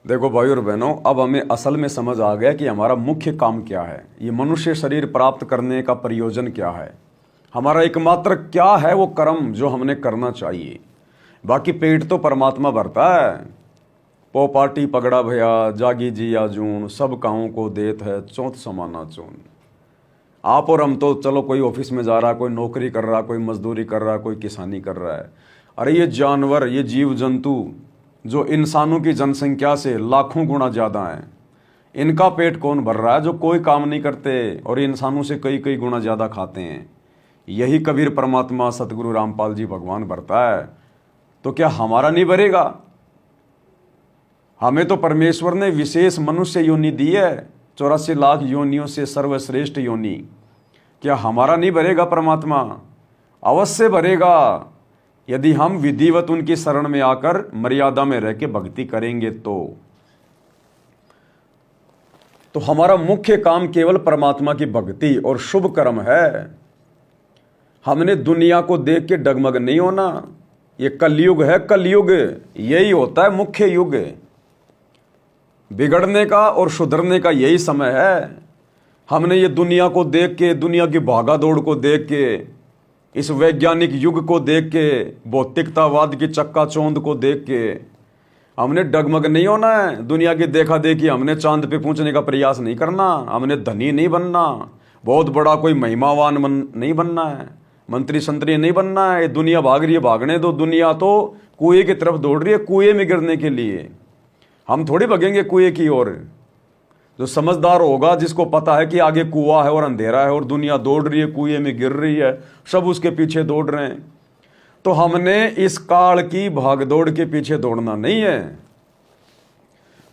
देखो भाई और बहनों, अब हमें असल में समझ आ गया कि हमारा मुख्य काम क्या है। ये मनुष्य शरीर प्राप्त करने का प्रयोजन क्या है, हमारा एकमात्र क्या है वो कर्म जो हमने करना चाहिए। बाकी पेट तो परमात्मा भरता है। पो पाटी पगड़ा भया जागी जी आजून, सब काहू को देत है चौथ समाना चून। आप और हम तो चलो, कोई ऑफिस में जा रहा, कोई नौकरी कर रहा, कोई मजदूरी कर रहा, कोई किसानी कर रहा है। अरे ये जानवर, ये जीव जंतु जो इंसानों की जनसंख्या से लाखों गुना ज़्यादा हैं, इनका पेट कौन भर रहा है जो कोई काम नहीं करते और इंसानों से कई कई गुना ज़्यादा खाते हैं। यही कबीर परमात्मा सतगुरु रामपाल जी भगवान भरता है, तो क्या हमारा नहीं भरेगा? हमें तो परमेश्वर ने विशेष मनुष्य योनि दी है, 84 लाख योनियों से सर्वश्रेष्ठ योनि। क्या हमारा नहीं भरेगा परमात्मा? अवश्य भरेगा, यदि हम विधिवत उनकी शरण में आकर मर्यादा में रह के भक्ति करेंगे तो हमारा मुख्य काम केवल परमात्मा की भक्ति और शुभ कर्म है। हमने दुनिया को देख के डगमग नहीं होना। ये कलयुग है, कलयुग यही होता है मुख्य युग। बिगड़ने का और सुधरने का यही समय है। हमने ये दुनिया को देख के, दुनिया की भागा दौड़ को देख के, इस वैज्ञानिक युग को देख के, भौतिकतावाद की चक्काचौंध को देख के हमने डगमग नहीं होना है। दुनिया की देखा देखी हमने चांद पे पहुंचने का प्रयास नहीं करना। हमने धनी नहीं बनना, बहुत बड़ा कोई महिमावान नहीं बनना है, मंत्री संतरी नहीं बनना है। दुनिया भाग रही है, भागने दो। दुनिया तो कुएं की तरफ दौड़ रही है, कुएं में गिरने के लिए। हम थोड़ी भगेंगे कुएं की ओर। जो समझदार होगा, जिसको पता है कि आगे कुआं है और अंधेरा है और दुनिया दौड़ रही है, कुएं में गिर रही है, सब उसके पीछे दौड़ रहे हैं, तो हमने इस काल की भागदौड़ के पीछे दौड़ना नहीं है।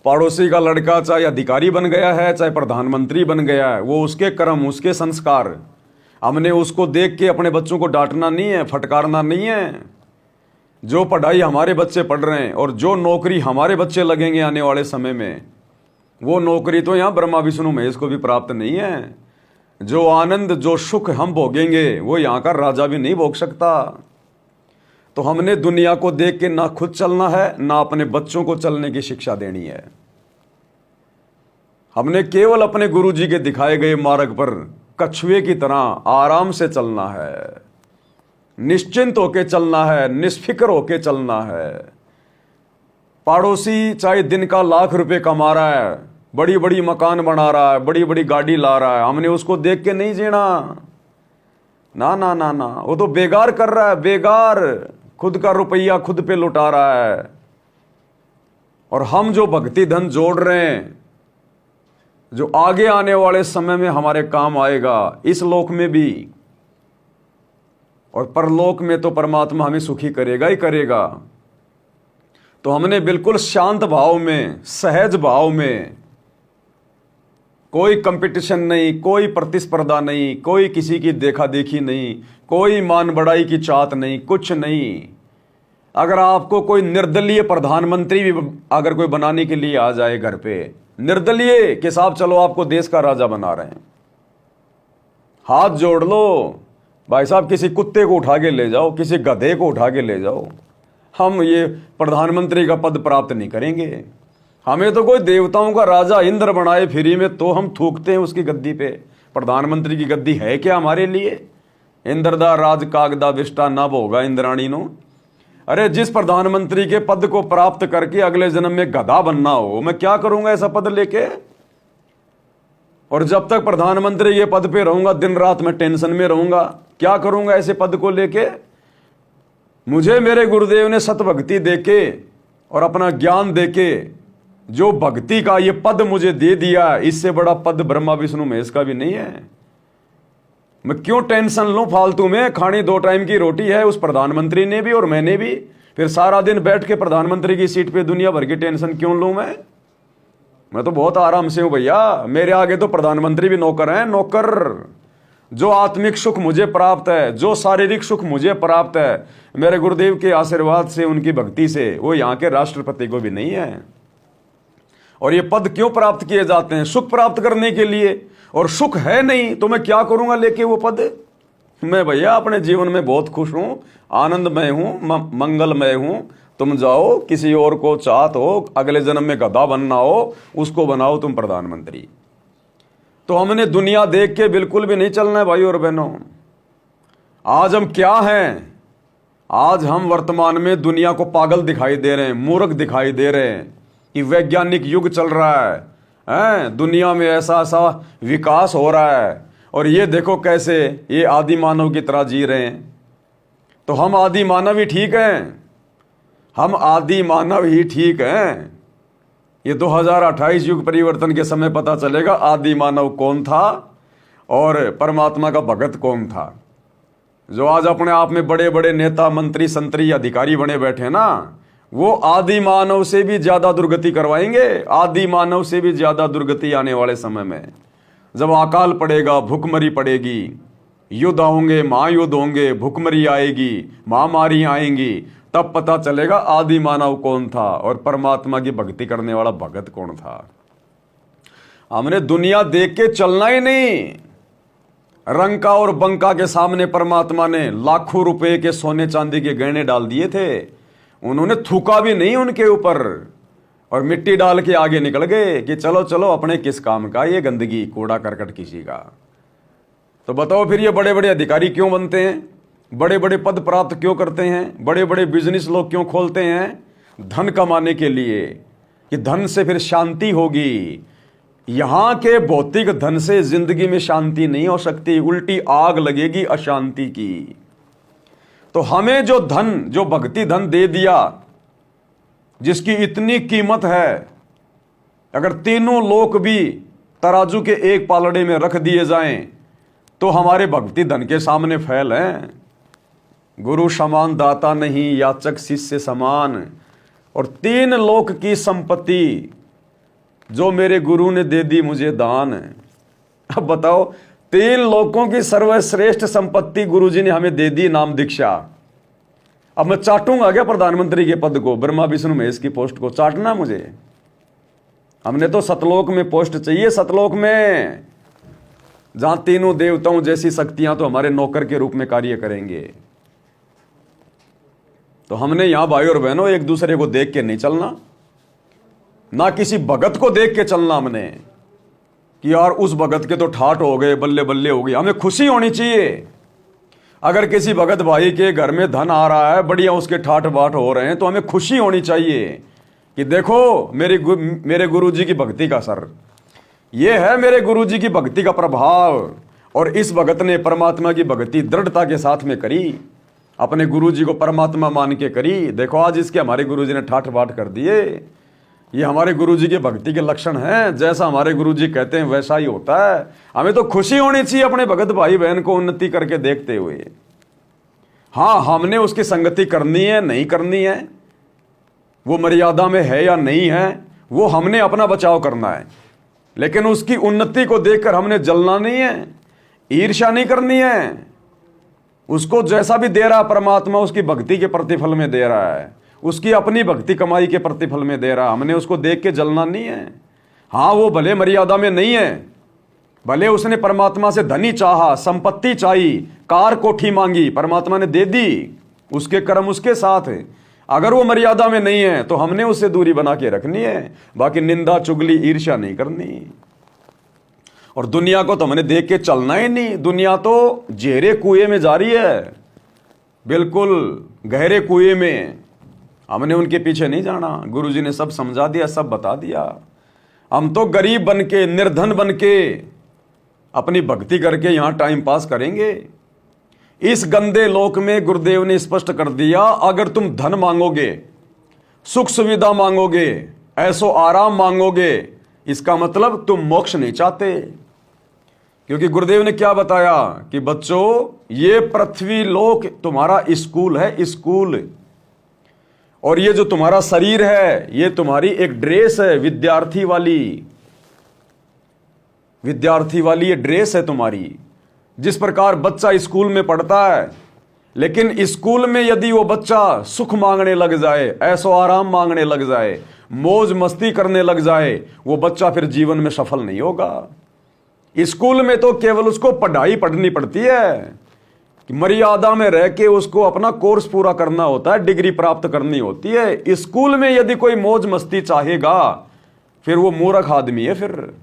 पड़ोसी का लड़का चाहे अधिकारी बन गया है, चाहे प्रधानमंत्री बन गया है, वो उसके कर्म, उसके संस्कार। हमने उसको देख के अपने बच्चों को डांटना नहीं है, फटकारना नहीं है। जो पढ़ाई हमारे बच्चे पढ़ रहे हैं और जो नौकरी हमारे बच्चे लगेंगे आने वाले समय में, वो नौकरी तो यहाँ ब्रह्मा विष्णु महेश को भी प्राप्त नहीं है। जो आनंद, जो सुख हम भोगेंगे वो यहाँ का राजा भी नहीं भोग सकता। तो हमने दुनिया को देख के ना खुद चलना है, ना अपने बच्चों को चलने की शिक्षा देनी है। हमने केवल अपने गुरु जी के दिखाए गए मार्ग पर कछुए की तरह आराम से चलना है, निश्चिंत होके चलना है, निष्फिक्र होके चलना है। पड़ोसी चाहे दिन का लाख रुपए कमा रहा है, बड़ी बड़ी मकान बना रहा है, बड़ी बड़ी गाड़ी ला रहा है, हमने उसको देख के नहीं जीना। ना ना ना ना, वो तो बेगार कर रहा है, बेगार। खुद का रुपया खुद पे लुटा रहा है। और हम जो भक्ति धन जोड़ रहे हैं, जो आगे आने वाले समय में हमारे काम आएगा, इस लोक में भी और परलोक में, तो परमात्मा हमें सुखी करेगा ही करेगा। तो हमने बिल्कुल शांत भाव में, सहज भाव में, कोई कंपटीशन नहीं, कोई प्रतिस्पर्धा नहीं, कोई किसी की देखा देखी नहीं, कोई मान बढ़ाई की चाहत नहीं, कुछ नहीं। अगर आपको कोई निर्दलीय प्रधानमंत्री भी अगर कोई बनाने के लिए आ जाए घर पे, निर्दलीय के साथ, चलो आपको देश का राजा बना रहे हैं, हाथ जोड़ लो भाई साहब, किसी कुत्ते को उठा के ले जाओ, किसी गधे को उठा के ले जाओ, हम ये प्रधानमंत्री का पद प्राप्त नहीं करेंगे। हमें तो कोई देवताओं का राजा इंद्र बनाए फ्री में, तो हम थूकते हैं उसकी गद्दी पे। प्रधानमंत्री की गद्दी है क्या हमारे लिए? इंद्रदा राज कागदा विष्टा ना भोगा इंद्राणी नो। अरे जिस प्रधानमंत्री के पद को प्राप्त करके अगले जन्म में गधा बनना हो, मैं क्या करूंगा ऐसा पद लेके? और जब तक प्रधानमंत्री के पद पे रहूंगा, दिन रात मैं टेंशन में रहूंगा। क्या करूंगा ऐसे पद को लेके? मुझे मेरे गुरुदेव ने सतभक्ति देके और अपना ज्ञान देके जो भक्ति का ये पद मुझे दे दिया, इससे बड़ा पद ब्रह्मा विष्णु महेश का भी नहीं है। मैं क्यों टेंशन लूं फालतू में? खानी 2 टाइम की रोटी है, उस प्रधानमंत्री ने भी और मैंने भी। फिर सारा दिन बैठ के प्रधानमंत्री की सीट पे दुनिया भर की टेंशन क्यों लूं मैं तो बहुत आराम से हूं भैया। मेरे आगे तो प्रधानमंत्री भी नौकर हैं, नौकर। जो आत्मिक सुख मुझे प्राप्त है, जो शारीरिक सुख मुझे प्राप्त है, मेरे गुरुदेव के आशीर्वाद से, उनकी भक्ति से, वो यहाँ के राष्ट्रपति को भी नहीं है। और ये पद क्यों प्राप्त किए जाते हैं? सुख प्राप्त करने के लिए। और सुख है नहीं तो मैं क्या करूंगा लेके वो पद? मैं भैया अपने जीवन में बहुत खुश हूं, आनंदमय हूं, मंगलमय हूं, तुम जाओ किसी और को चाहत हो, अगले जन्म में गधा बनना हो, उसको बनाओ तुम प्रधानमंत्री। तो हमने दुनिया देख के बिल्कुल भी नहीं चलना है भाई और बहनों। आज हम क्या हैं? आज हम वर्तमान में दुनिया को पागल दिखाई दे रहे हैं, मूर्ख दिखाई दे रहे हैं कि वैज्ञानिक युग चल रहा है, दुनिया में ऐसा ऐसा विकास हो रहा है, और ये देखो कैसे ये आदि मानव की तरह जी रहे हैं। तो हम आदि मानव ही ठीक हैं, हम आदि मानव ही ठीक हैं। ये 2028 युग परिवर्तन के समय पता चलेगा आदि मानव कौन था और परमात्मा का भगत कौन था। जो आज अपने आप में बड़े बड़े नेता, मंत्री, संतरी, अधिकारी बने बैठे ना, वो आदि मानव से भी ज्यादा दुर्गति करवाएंगे। आदि मानव से भी ज्यादा दुर्गति आने वाले समय में, जब अकाल पड़ेगा, भूखमरी पड़ेगी, युद्ध होंगे, महायुद्ध होंगे, भूखमरी आएगी, महामारी आएंगी, तब पता चलेगा आदि मानव कौन था और परमात्मा की भक्ति करने वाला भगत कौन था। हमने दुनिया देख के चलना ही नहीं। रंका और बंका के सामने परमात्मा ने लाखों रुपए के सोने चांदी के गहने डाल दिए थे, उन्होंने थूका भी नहीं उनके ऊपर, और मिट्टी डाल के आगे निकल गए कि चलो चलो अपने किस काम का, ये गंदगी कूड़ा करकट किसी का। तो बताओ फिर ये बड़े बड़े अधिकारी क्यों बनते हैं, बड़े बड़े पद प्राप्त क्यों करते हैं, बड़े बड़े बिजनेस लोग क्यों खोलते हैं? धन कमाने के लिए, कि धन से फिर शांति होगी। यहां के भौतिक धन से जिंदगी में शांति नहीं हो सकती, उल्टी आग लगेगी अशांति की। तो हमें जो धन, जो भक्ति धन दे दिया, जिसकी इतनी कीमत है, अगर तीनों लोक भी तराजू के एक पालड़े में रख दिए जाएं तो हमारे भक्ति धन के सामने फैल हैं। गुरु समान दाता नहीं, याचक शिष्य समान, और 3 लोक की संपत्ति जो मेरे गुरु ने दे दी मुझे दान। अब बताओ, 3 लोकों की सर्वश्रेष्ठ संपत्ति गुरुजी ने हमें दे दी, नाम दीक्षा। अब मैं चाटूंगा क्या प्रधानमंत्री के पद को, ब्रह्मा विष्णु महेश की पोस्ट को चाटना मुझे? हमने तो सतलोक में पोस्ट चाहिए, सतलोक में, जहां तीनों देवताओं जैसी शक्तियां तो हमारे नौकर के रूप में कार्य करेंगे। तो हमने यहां भाई और बहनों एक दूसरे को देख के नहीं चलना, ना किसी भगत को देख के चलना हमने कि यार उस भगत के तो ठाठ हो गए, बल्ले बल्ले हो गई। हमें खुशी होनी चाहिए। अगर किसी भगत भाई के घर में धन आ रहा है, बढ़िया उसके ठाठ बाट हो रहे हैं, तो हमें खुशी होनी चाहिए कि देखो मेरे गुरुजी की भक्ति का असर, ये है मेरे गुरुजी की भक्ति का प्रभाव। और इस भगत ने परमात्मा की भक्ति दृढ़ता के साथ में करी, अपने गुरुजी को परमात्मा मान के करी। देखो आज इसके हमारे गुरुजी ने ठाठ बाट कर दिए। ये हमारे गुरुजी के भक्ति के लक्षण हैं। जैसा हमारे गुरुजी कहते हैं वैसा ही होता है। हमें तो खुशी होनी चाहिए अपने भगत भाई बहन को उन्नति करके देखते हुए। हाँ, हमने उसकी संगति करनी है, नहीं करनी है, वो मर्यादा में है या नहीं है, वो हमने अपना बचाव करना है। लेकिन उसकी उन्नति को देखकर हमने जलना नहीं है, ईर्ष्या नहीं करनी है। उसको जैसा भी दे रहा परमात्मा, उसकी भक्ति के प्रतिफल में दे रहा है, उसकी अपनी भक्ति कमाई के प्रतिफल में दे रहा। हमने उसको देख के जलना नहीं है। हाँ, वो भले मर्यादा में नहीं है, भले उसने परमात्मा से धनी चाहा, संपत्ति चाहिए, कार कोठी मांगी, परमात्मा ने दे दी, उसके कर्म उसके साथ है। अगर वो मर्यादा में नहीं है तो हमने उससे दूरी बना के रखनी है। बाकी निंदा, चुगली, ईर्ष्या नहीं करनी। और दुनिया को तो हमने देख के चलना ही नहीं। दुनिया तो गहरे कुएं में जा रही है, बिल्कुल गहरे कुएं में। हमने उनके पीछे नहीं जाना। गुरुजी ने सब समझा दिया, सब बता दिया। हम तो गरीब बन के, निर्धन बन के, अपनी भक्ति करके यहां टाइम पास करेंगे। इस गंदे लोक में गुरुदेव ने स्पष्ट कर दिया, अगर तुम धन मांगोगे, सुख सुविधा मांगोगे, ऐसो आराम मांगोगे, इसका मतलब तुम मोक्ष नहीं चाहते। क्योंकि गुरुदेव ने क्या बताया कि बच्चों, ये पृथ्वी लोक तुम्हारा स्कूल है, स्कूल। और ये जो तुम्हारा शरीर है, ये तुम्हारी एक ड्रेस है, विद्यार्थी वाली ये ड्रेस है तुम्हारी। जिस प्रकार बच्चा स्कूल में पढ़ता है, लेकिन स्कूल में यदि वो बच्चा सुख मांगने लग जाए, ऐसो आराम मांगने लग जाए, मौज मस्ती करने लग जाए, वो बच्चा फिर जीवन में सफल नहीं होगा। स्कूल में तो केवल उसको पढ़ाई पढ़नी पड़ती है, कि मर्यादा में रह के उसको अपना कोर्स पूरा करना होता है, डिग्री प्राप्त करनी होती है। स्कूल में यदि कोई मौज मस्ती चाहेगा फिर वो मूर्ख आदमी है। फिर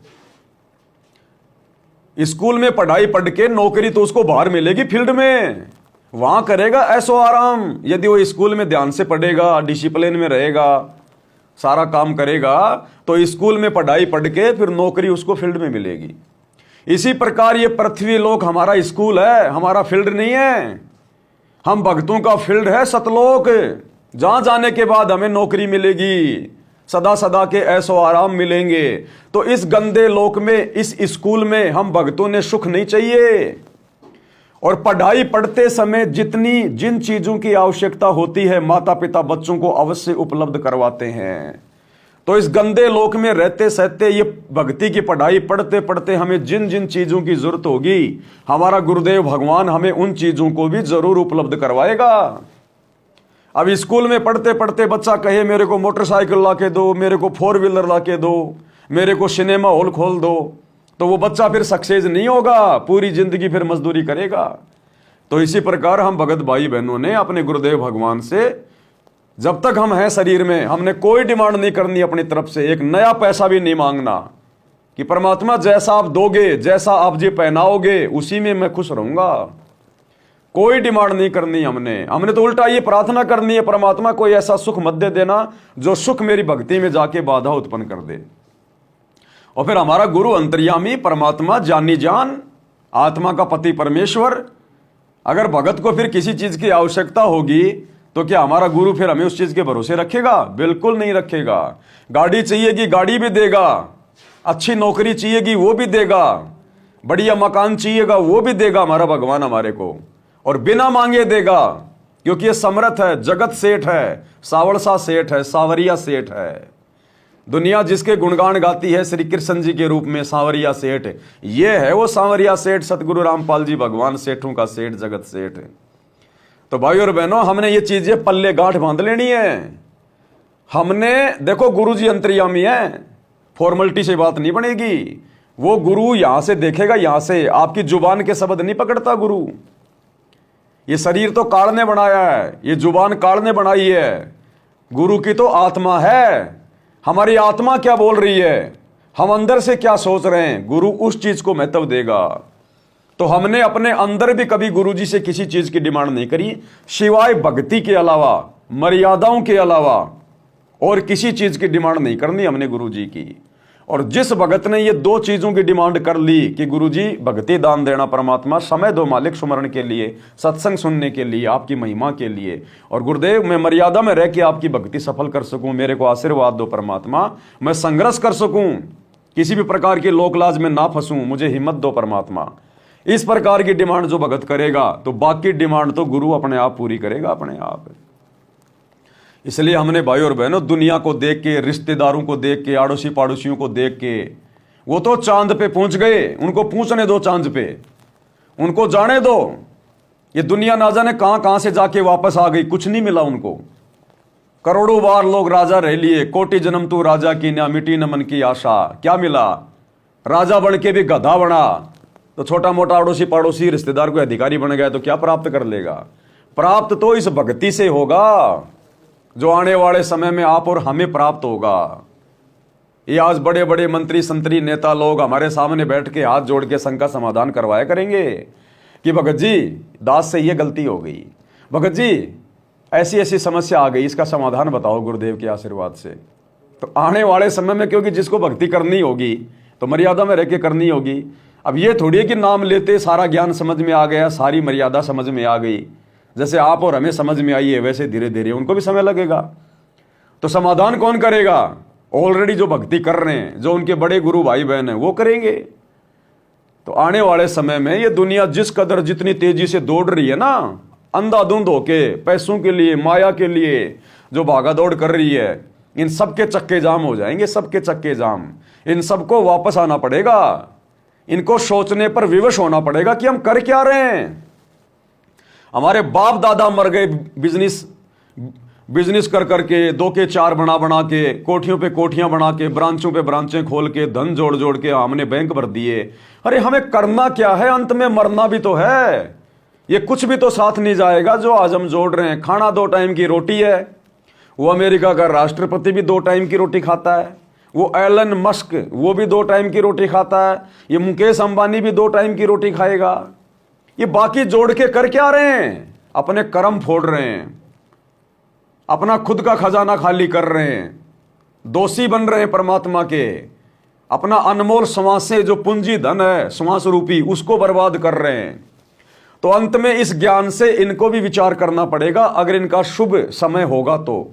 स्कूल में पढ़ाई पढ़ के नौकरी तो उसको बाहर मिलेगी, फील्ड में वहां करेगा ऐसो आराम। यदि वो स्कूल में ध्यान से पढ़ेगा, डिसिप्लिन में रहेगा, सारा काम करेगा, तो स्कूल में पढ़ाई पढ़ के फिर नौकरी उसको फील्ड में मिलेगी। इसी प्रकार ये पृथ्वी लोक हमारा स्कूल है, हमारा फील्ड नहीं है। हम भक्तों का फील्ड है सतलोक, जहां जाने के बाद हमें नौकरी मिलेगी, सदा सदा के ऐसो आराम मिलेंगे। तो इस गंदे लोक में, इस स्कूल में हम भक्तों ने सुख नहीं चाहिए। और पढ़ाई पढ़ते समय जिन चीजों की आवश्यकता होती है माता पिता बच्चों को अवश्य उपलब्ध करवाते हैं। तो इस गंदे लोक में रहते सहते ये भक्ति की पढ़ाई पढ़ते पढ़ते हमें जिन जिन चीजों की जरूरत होगी, हमारा गुरुदेव भगवान हमें उन चीजों को भी जरूर उपलब्ध करवाएगा। अब स्कूल में पढ़ते पढ़ते बच्चा कहे मेरे को मोटरसाइकिल ला के दो, मेरे को 4 व्हीलर ला के दो, मेरे को सिनेमा हॉल खोल दो, तो वो बच्चा फिर सक्सेस नहीं होगा, पूरी जिंदगी फिर मजदूरी करेगा। तो इसी प्रकार हम भगत भाई बहनों ने अपने गुरुदेव भगवान से जब तक हम हैं शरीर में, हमने कोई डिमांड नहीं करनी अपनी तरफ से, एक नया पैसा भी नहीं मांगना कि परमात्मा जैसा आप दोगे, जैसा आप जी पहनाओगे, उसी में मैं खुश रहूंगा। कोई डिमांड नहीं करनी हमने तो उल्टा ये प्रार्थना करनी है, परमात्मा कोई ऐसा सुख मत दे देना जो सुख मेरी भक्ति में जाके बाधा उत्पन्न कर दे। और फिर हमारा गुरु अंतर्यामी परमात्मा, जानी जान, आत्मा का पति परमेश्वर, अगर भगत को फिर किसी चीज की आवश्यकता होगी तो क्या हमारा गुरु फिर हमें उस चीज के भरोसे रखेगा? बिल्कुल नहीं रखेगा। गाड़ी चाहिएगी गाड़ी भी देगा, अच्छी नौकरी चाहिएगी वो भी देगा, बढ़िया मकान चाहिएगा वो भी देगा हमारा भगवान हमारे को, और बिना मांगे देगा, क्योंकि ये समर्थ है, जगत सेठ है, सावरसा सेठ है, सावरिया सेठ है। दुनिया जिसके गुणगान गाती है श्री कृष्ण जी के रूप में, सांवरिया सेठ, ये है वो सांवरिया सेठ, सतगुरु रामपाल जी भगवान, सेठों का सेठ, जगत सेठ। तो भाई और बहनों, हमने ये चीजें पल्ले गांठ बांध लेनी है। हमने देखो, गुरु जी अंतर्यामी है, फॉर्मेलिटी से बात नहीं बनेगी। वो गुरु यहां से देखेगा, यहां से, आपकी जुबान के शब्द नहीं पकड़ता गुरु। ये शरीर तो काल ने बनाया है, ये जुबान काल ने बनाई है, गुरु की तो आत्मा है। हमारी आत्मा क्या बोल रही है, हम अंदर से क्या सोच रहे हैं, गुरु उस चीज को महत्व देगा। तो हमने अपने अंदर भी कभी गुरु जी से किसी चीज की डिमांड नहीं करी, सिवाय भक्ति के अलावा, मर्यादाओं के अलावा और किसी चीज की डिमांड नहीं करनी हमने गुरु जी की। और जिस भगत ने ये 2 चीजों की डिमांड कर ली कि गुरु जी भक्ति दान देना परमात्मा, समय दो मालिक सुमरण के लिए, सत्संग सुनने के लिए, आपकी महिमा के लिए, और गुरुदेव मैं मर्यादा में रह के आपकी भक्ति सफल कर सकूं, मेरे को आशीर्वाद दो परमात्मा, मैं संघर्ष कर सकूं, किसी भी प्रकार की लोकलाज में ना फंसूं, मुझे हिम्मत दो परमात्मा। इस प्रकार की डिमांड जो भगत करेगा तो बाकी डिमांड तो गुरु अपने आप पूरी करेगा अपने आप। इसलिए हमने भाई और बहनों दुनिया को देख के, रिश्तेदारों को देख के, आड़ोसी पाड़ोसियों को देख के, वो तो चांद पे पहुंच गए, उनको पहुंचने दो चांद पे, उनको जाने दो। ये दुनिया ना जाने कहां कहां से जाके वापस आ गई, कुछ नहीं मिला उनको। करोड़ों बार लोग राजा रह लिए, कोटि जन्म तू राजा की ना, मिटी न मन की आशा, क्या मिला? राजा बन के भी गधा बना, तो छोटा मोटा अड़ोसी पड़ोसी रिश्तेदार को अधिकारी बन गया तो क्या प्राप्त कर लेगा? प्राप्त तो इस भक्ति से होगा जो आने वाले समय में आप और हमें प्राप्त होगा। ये आज बड़े बड़े मंत्री संतरी नेता लोग हमारे सामने बैठ के हाथ जोड़ के संग का समाधान करवाया करेंगे कि भगत जी दास से ये गलती हो गई, भगत जी ऐसी ऐसी समस्या आ गई, इसका समाधान बताओ गुरुदेव के आशीर्वाद से। तो आने वाले समय में, क्योंकि जिसको भक्ति करनी होगी तो मर्यादा में रह के करनी होगी। अब ये थोड़ी है कि नाम लेते सारा ज्ञान समझ में आ गया, सारी मर्यादा समझ में आ गई, जैसे आप और हमें समझ में आई है वैसे धीरे धीरे उनको भी समय लगेगा। तो समाधान कौन करेगा? ऑलरेडी जो भक्ति कर रहे हैं, जो उनके बड़े गुरु भाई बहन हैं, वो करेंगे। तो आने वाले समय में ये दुनिया जिस कदर जितनी तेजी से दौड़ रही है ना, अंधाधुंध होके पैसों के लिए, माया के लिए जो भागा दौड़ कर रही है, इन सबके चक्के जाम हो जाएंगे, सबके चक्के जाम। इन सबको वापस आना पड़ेगा, इनको सोचने पर विवश होना पड़ेगा कि हम कर क्या रहे हैं। हमारे बाप दादा मर गए बिजनेस कर करके, 2 के 4 बना बना के, कोठियों पे कोठियां बना के, ब्रांचों पे ब्रांचें खोल के, धन जोड़ जोड़ के हमने बैंक भर दिए। अरे हमें करना क्या है? अंत में मरना भी तो है। ये कुछ भी तो साथ नहीं जाएगा जो आज हम जोड़ रहे हैं। खाना 2 टाइम की रोटी है, वो अमेरिका का राष्ट्रपति भी 2 टाइम की रोटी खाता है, वो एलन मस्क वो भी 2 टाइम की रोटी खाता है, ये मुकेश अंबानी भी 2 टाइम की रोटी खाएगा। ये बाकी जोड़ के कर क्या रहे हैं? अपने कर्म फोड़ रहे हैं, अपना खुद का खजाना खाली कर रहे हैं, दोषी बन रहे हैं परमात्मा के, अपना अनमोल श्वास से जो पूंजी धन है श्वास रूपी उसको बर्बाद कर रहे हैं। तो अंत में इस ज्ञान से इनको भी विचार करना पड़ेगा, अगर इनका शुभ समय होगा तो,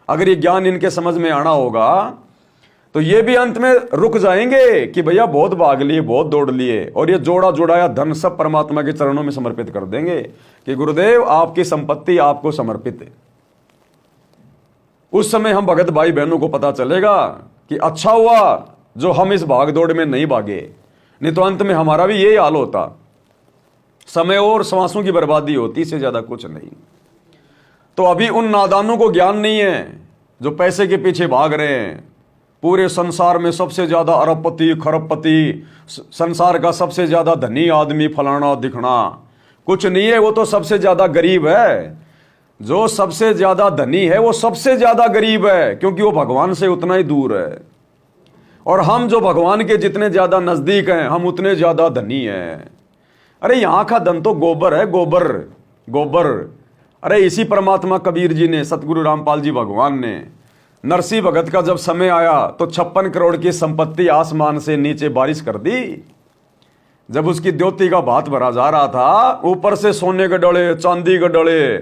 अगर ये ज्ञान इनके समझ में आना होगा तो ये भी अंत में रुक जाएंगे कि भैया बहुत भाग लिए, बहुत दौड़ लिए, और ये जोड़ा जोड़ाया धन सब परमात्मा के चरणों में समर्पित कर देंगे कि गुरुदेव आपकी संपत्ति आपको समर्पित है। उस समय हम भगत भाई बहनों को पता चलेगा कि अच्छा हुआ जो हम इस भाग दौड़ में नहीं भागे, नहीं तो अंत में हमारा भी यही हाल होता, समय और श्वासों की बर्बादी होती, इससे ज्यादा कुछ नहीं। तो अभी उन नादानों को ज्ञान नहीं है जो पैसे के पीछे भाग रहे हैं। पूरे संसार में सबसे ज्यादा अरबपति खरबपति, संसार का सबसे ज्यादा धनी आदमी फलाना दिखना कुछ नहीं है, वो तो सबसे ज्यादा गरीब है। जो सबसे ज्यादा धनी है वो सबसे ज्यादा गरीब है, क्योंकि वो भगवान से उतना ही दूर है। और हम जो भगवान के जितने ज्यादा नजदीक हैं हम उतने ज्यादा धनी हैं। अरे यहां का धन तो गोबर है, गोबर गोबर। अरे इसी परमात्मा कबीर जी ने, सतगुरु रामपाल जी भगवान ने, नरसिंह भगत का जब समय आया तो 56 करोड़ की संपत्ति आसमान से नीचे बारिश कर दी। जब उसकी द्योति का भात भरा जा रहा था, ऊपर से सोने के डले, चांदी के डले,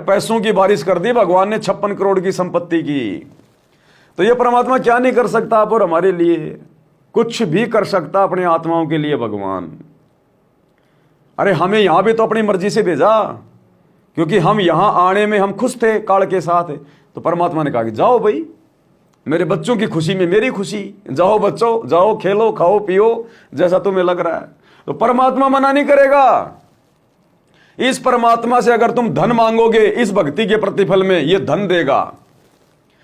पैसों की बारिश कर दी भगवान ने 56 करोड़ की संपत्ति की। तो ये परमात्मा क्या नहीं कर सकता आप और हमारे लिए? कुछ भी कर सकता अपने आत्माओं के लिए भगवान। अरे हमें यहां भी तो अपनी मर्जी से भेजा, क्योंकि हम यहां आने में हम खुश थे काल के साथ। तो परमात्मा ने कहा कि जाओ भाई, मेरे बच्चों की खुशी में मेरी खुशी, जाओ बच्चों जाओ, खेलो खाओ पियो जैसा तुम्हें लग रहा है। तो परमात्मा मना नहीं करेगा। इस परमात्मा से अगर तुम धन मांगोगे इस भक्ति के प्रतिफल में, ये धन देगा।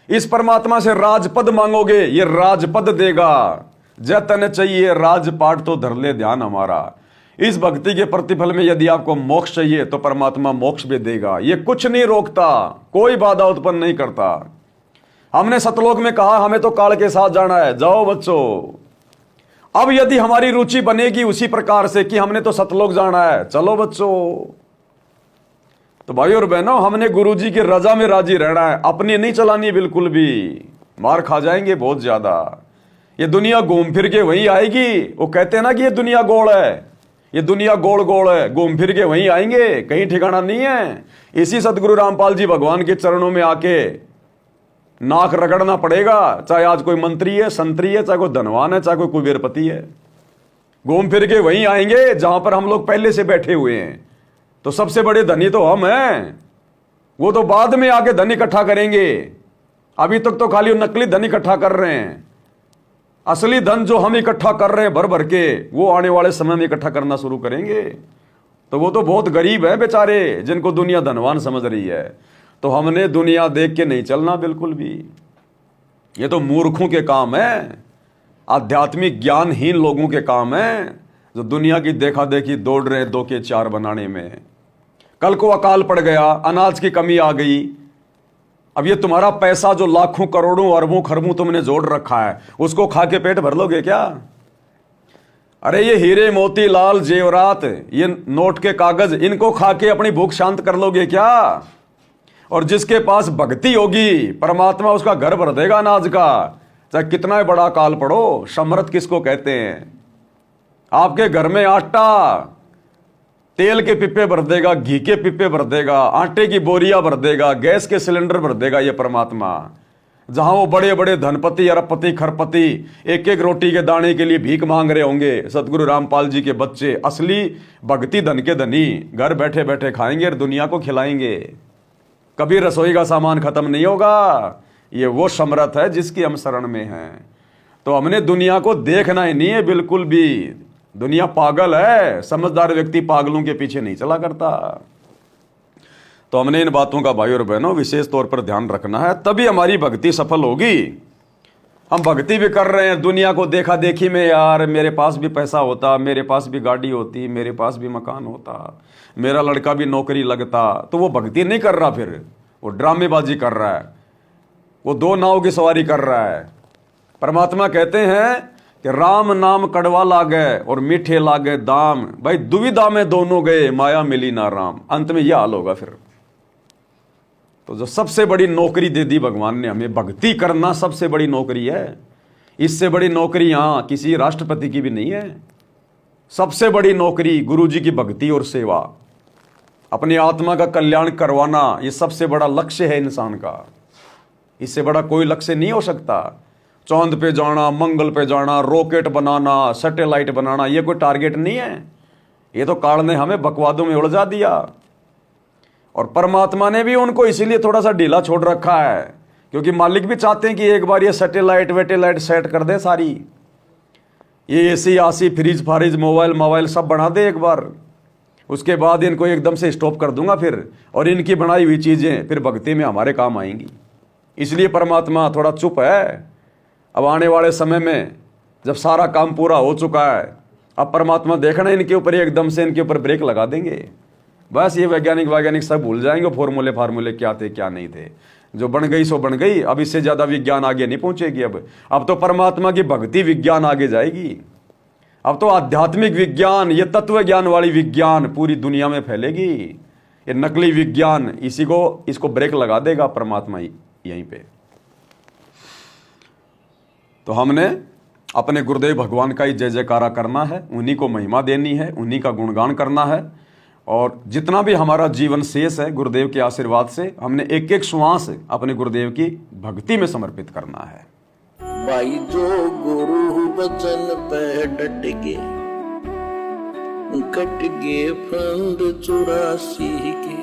इस परमात्मा से राजपद मांगोगे, ये राजपद देगा। जतन चाहिए राजपाट तो धर ले ध्यान हमारा। इस भक्ति के प्रतिफल में यदि आपको मोक्ष चाहिए तो परमात्मा मोक्ष भी देगा। ये कुछ नहीं रोकता, कोई बाधा उत्पन्न नहीं करता। हमने सतलोक में कहा हमें तो काल के साथ जाना है, जाओ बच्चों। अब यदि हमारी रुचि बनेगी उसी प्रकार से कि हमने तो सतलोक जाना है, चलो बच्चों। तो भाई और बहनों, हमने गुरुजी की रजा में राजी रहना है, अपनी नहीं चलानी बिल्कुल भी। मार खा जाएंगे बहुत ज्यादा। ये दुनिया घूम फिर के वहीं आएगी। वो कहते हैं ना कि ये दुनिया गोल है, ये दुनिया गोल गोल है, घूम फिर के वहीं आएंगे, कहीं ठिकाना नहीं है। इसी सतगुरु रामपाल जी भगवान के चरणों में आके नाक रगड़ना पड़ेगा, चाहे आज कोई मंत्री है, संतरी है, चाहे कोई धनवान है, चाहे कोई कुबेरपति है। घूम फिर के वहीं आएंगे जहां पर हम लोग पहले से बैठे हुए हैं। तो सबसे बड़े धनी तो हम हैं, वो तो बाद में आके धन इकट्ठा करेंगे। अभी तक तो खाली नकली धन इकट्ठा कर रहे हैं। असली धन जो हम इकट्ठा कर रहे हैं भर भर के, वो आने वाले समय में इकट्ठा करना शुरू करेंगे। तो वो तो बहुत गरीब है बेचारे, जिनको दुनिया धनवान समझ रही है। तो हमने दुनिया देख के नहीं चलना बिल्कुल भी। ये तो मूर्खों के काम है, आध्यात्मिक ज्ञानहीन लोगों के काम है, जो दुनिया की देखा देखी दौड़ रहे हैं 2 के 4 बनाने में। कल को अकाल पड़ गया, अनाज की कमी आ गई, अब ये तुम्हारा पैसा जो लाखों करोड़ों अरबों खरबों तुमने जोड़ रखा है, उसको खा के पेट भर लोगे क्या? अरे ये हीरे मोती लाल जेवरात, ये नोट के कागज, इनको खा के अपनी भूख शांत कर लोगे क्या? और जिसके पास भक्ति होगी परमात्मा उसका घर भर देगा अनाज का, चाहे कितना ही बड़ा काल पड़ो। समृद्ध किसको कहते हैं? आपके घर में आटा, तेल के पिप्पे भर देगा, घी के पिप्पे भर देगा, आटे की बोरियां भर देगा, गैस के सिलेंडर भर देगा ये परमात्मा। जहां वो बड़े बड़े धनपति अरबपति खरपति एक एक रोटी के दाने के लिए भीख मांग रहे होंगे, सतगुरु रामपाल जी के बच्चे असली भक्ति धन के धनी घर बैठे बैठे खाएंगे और दुनिया को खिलाएंगे। कभी रसोई का सामान खत्म नहीं होगा। ये वो समर्थ है जिसकी हम शरण में हैं। तो हमने दुनिया को देखना ही नहीं है बिल्कुल भी। दुनिया पागल है, समझदार व्यक्ति पागलों के पीछे नहीं चला करता। तो हमने इन बातों का भाई और बहनों विशेष तौर पर ध्यान रखना है, तभी हमारी भक्ति सफल होगी। हम भक्ति भी कर रहे हैं दुनिया को देखा देखी में, यार मेरे पास भी पैसा होता, मेरे पास भी गाड़ी होती, मेरे पास भी मकान होता, मेरा लड़का भी नौकरी लगता, तो वो भक्ति नहीं कर रहा, फिर वो ड्रामेबाजी कर रहा है, वो दो नाव की सवारी कर रहा है। परमात्मा कहते हैं कि राम नाम कड़वा लागे और मीठे लागे दाम, भाई दुविधा में दोनों गए, माया मिली ना राम। अंत में यह हाल होगा फिर। तो जो सबसे बड़ी नौकरी दे दी भगवान ने हमें, भक्ति करना सबसे बड़ी नौकरी है। इससे बड़ी नौकरी यहां किसी राष्ट्रपति की भी नहीं है। सबसे बड़ी नौकरी गुरु जी की भक्ति और सेवा, अपनी आत्मा का कल्याण करवाना, ये सबसे बड़ा लक्ष्य है इंसान का। इससे बड़ा कोई लक्ष्य नहीं हो सकता। चांद पे जाना, मंगल पे जाना, रॉकेट बनाना, सैटेलाइट बनाना, ये कोई टारगेट नहीं है। ये तो काल ने हमें बकवादों में उलझा दिया, और परमात्मा ने भी उनको इसीलिए थोड़ा सा ढीला छोड़ रखा है, क्योंकि मालिक भी चाहते हैं कि एक बार ये सैटेलाइट वेटेलाइट सेट कर दे सारी, ये एसी आसी फ्रिज फारिज मोबाइल सब बना दे एक बार, उसके बाद इनको एकदम से स्टॉप कर दूंगा फिर, और इनकी बनाई हुई चीजें फिर भक्ति में हमारे काम आएंगी। इसलिए परमात्मा थोड़ा चुप है। अब आने वाले समय में जब सारा काम पूरा हो चुका है, अब परमात्मा देखना इनके ऊपर एकदम से इनके ऊपर ब्रेक लगा देंगे। बस ये वैज्ञानिक सब भूल जाएंगे, फार्मूले क्या थे क्या नहीं थे। जो बन गई सो बन गई, अब इससे ज्यादा विज्ञान आगे नहीं पहुंचेगी। अब तो परमात्मा की भक्ति विज्ञान आगे जाएगी। अब तो आध्यात्मिक विज्ञान, ये तत्व ज्ञान वाली विज्ञान पूरी दुनिया में फैलेगी। ये नकली विज्ञान इसको ब्रेक लगा देगा परमात्मा यहीं पे। तो हमने अपने गुरुदेव भगवान का ही जय जयकारा करना है, उन्हीं को महिमा देनी है, उन्हीं का गुणगान करना है, और जितना भी हमारा जीवन शेष है गुरुदेव के आशीर्वाद से हमने एक एक श्वास अपने गुरुदेव की भक्ति में समर्पित करना है। भाई जो गुरु बचन पे डट के, कट गए फंद 84 के,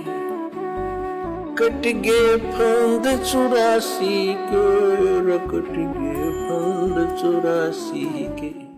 कट गए फंद 84 के, कट गए फंद 84 के।